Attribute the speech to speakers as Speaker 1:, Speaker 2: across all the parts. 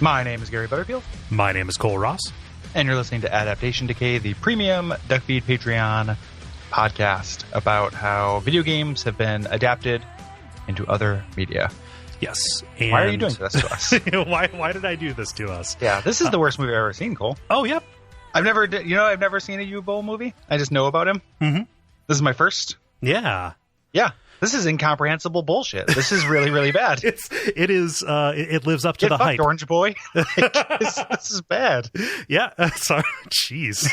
Speaker 1: My name is Gary Butterfield.
Speaker 2: My name is Cole Ross.
Speaker 1: And you're listening to Adaptation, Decay, the premium Duckfeed Patreon podcast about how video games have been adapted into other media.
Speaker 2: Yes.
Speaker 1: And why are you doing this to us?
Speaker 2: Why did I do this to us?
Speaker 1: Yeah, this is the worst movie I've ever seen, Cole.
Speaker 2: Oh, yep.
Speaker 1: I've never seen a Uwe Boll movie. I just know about him.
Speaker 2: Mm-hmm.
Speaker 1: This is my first.
Speaker 2: Yeah.
Speaker 1: Yeah. This is incomprehensible bullshit. This is really, really bad.
Speaker 2: It lives up to the hype.
Speaker 1: Orange Boy. This is bad.
Speaker 2: Yeah. Sorry. Jeez.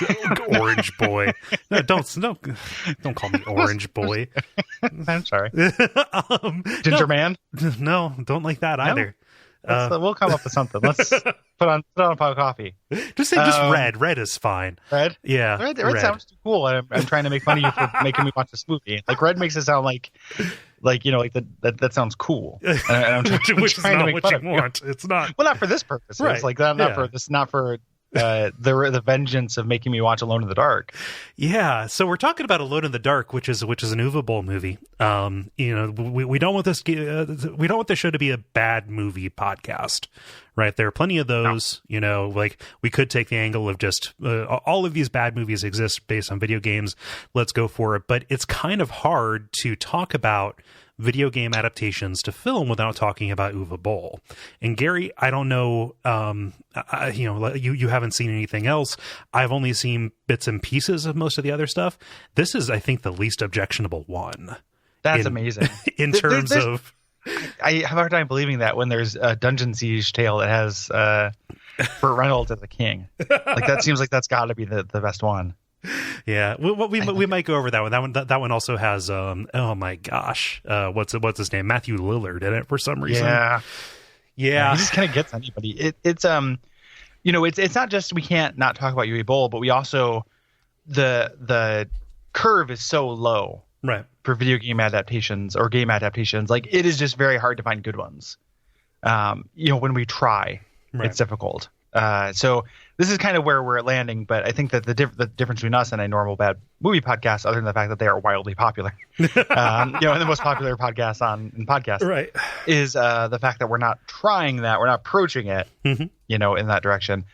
Speaker 2: Orange Boy. No, don't call me Orange Boy.
Speaker 1: I'm sorry. Ginger Man?
Speaker 2: No, don't like that either.
Speaker 1: We'll come up with something. Let's put on a pot of coffee.
Speaker 2: Just say red. Red is fine.
Speaker 1: Red?
Speaker 2: Yeah.
Speaker 1: Red sounds too cool. I'm trying to make fun of you for making me watch this movie. Like red makes it sound like that sounds cool. And I'm
Speaker 2: Which is
Speaker 1: trying
Speaker 2: not
Speaker 1: to make
Speaker 2: what
Speaker 1: fun
Speaker 2: you
Speaker 1: of
Speaker 2: want. It's not.
Speaker 1: Well, not for this purpose.
Speaker 2: Right.
Speaker 1: It's like that. Not for the vengeance of making me watch Alone in the Dark.
Speaker 2: Yeah, so we're talking about Alone in the Dark, which is an Uwe Boll movie. We don't want this we don't want the show to be a bad movie podcast, right? There are plenty of those. No. Like we could take the angle of just all of these bad movies exist based on video games. Let's go for it. But it's kind of hard to talk about video game adaptations to film without talking about Uwe Boll. And Gary, I don't know, you haven't seen anything else. I've only seen bits and pieces of most of the other stuff. This is, I think, the least objectionable one.
Speaker 1: That's amazing.
Speaker 2: In terms of...
Speaker 1: I have a hard time believing that when there's a Dungeon Siege tale that has Burt Reynolds as the king. Like that seems like that's got to be the best one.
Speaker 2: Yeah, we might go over that one. That one also has oh my gosh, what's his name? Matthew Lillard in it for some reason.
Speaker 1: Yeah.
Speaker 2: He
Speaker 1: just kind of gets anybody. It's not just we can't not talk about Uwe Boll, but we also the curve is so low,
Speaker 2: right,
Speaker 1: for video game adaptations or game adaptations. Like it is just very hard to find good ones. When we try,
Speaker 2: right,
Speaker 1: it's difficult. So this is kind of where we're landing, but I think that the difference between us and a normal bad movie podcast, other than the fact that they are wildly popular, and the most popular podcast in podcasts,
Speaker 2: right,
Speaker 1: is the fact that we're not trying that, we're not approaching it,
Speaker 2: mm-hmm,
Speaker 1: in that direction.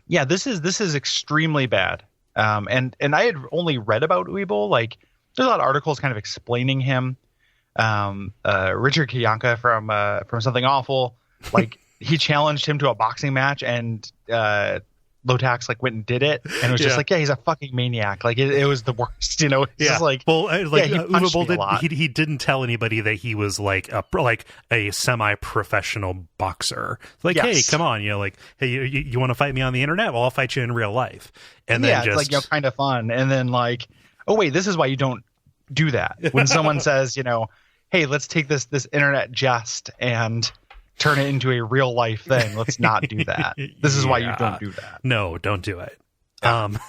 Speaker 1: This is extremely bad. And I had only read about Uwe Boll. Like there's a lot of articles kind of explaining him. Richard Kiyanka from Something Awful, like. He challenged him to a boxing match, and Lotax went and did it, and it was just like, he's a fucking maniac. Like it was the worst, It's just like,
Speaker 2: Uwe Boll he didn't tell anybody that he was like a semi-professional boxer. Like, yes. Hey, come on, hey, you want to fight me on the internet? Well, I'll fight you in real life. And then
Speaker 1: it's like kind of fun. And then like, oh wait, this is why you don't do that. When someone says, hey, let's take this internet jest and turn it into a real life thing. Let's not do that. This is why you don't do that.
Speaker 2: No, don't do it. And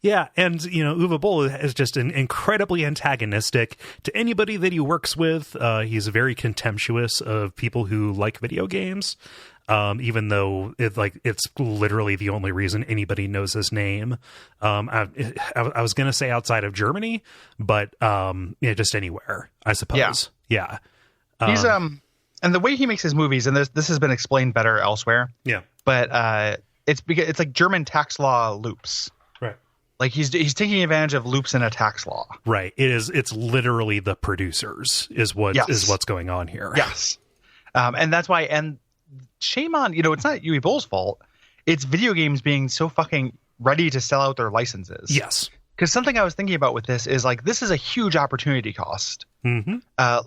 Speaker 2: Uwe Boll is just incredibly antagonistic to anybody that he works with. He's very contemptuous of people who like video games, even though it's literally the only reason anybody knows his name. I was gonna say outside of Germany, but just anywhere, I suppose. Yeah.
Speaker 1: He's and the way he makes his movies, and this has been explained better elsewhere.
Speaker 2: Yeah.
Speaker 1: But it's like German tax law loops.
Speaker 2: Right.
Speaker 1: Like he's taking advantage of loops in a tax law.
Speaker 2: Right. It's literally the producers is what's going on here.
Speaker 1: Yes. And that's why, and shame on, it's not Uwe Boll's fault. It's video games being so fucking ready to sell out their licenses.
Speaker 2: Yes.
Speaker 1: Because something I was thinking about with this is like, this is a huge opportunity cost.
Speaker 2: Mm-hmm.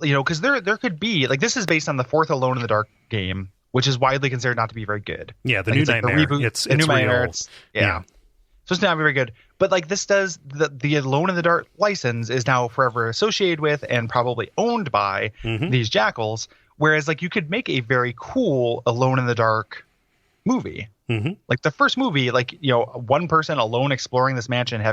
Speaker 1: Because there could be like, this is based on the fourth Alone in the Dark game, which is widely considered not to be very good.
Speaker 2: Yeah, the new Nightmare.
Speaker 1: Like the reboot,
Speaker 2: it's
Speaker 1: new
Speaker 2: real.
Speaker 1: Nightmare. Yeah. So it's not very good. But like this does the Alone in the Dark license is now forever associated with and probably owned by these jackals. Whereas like you could make a very cool Alone in the Dark movie.
Speaker 2: Mm-hmm.
Speaker 1: Like the first movie, like one person alone exploring this mansion,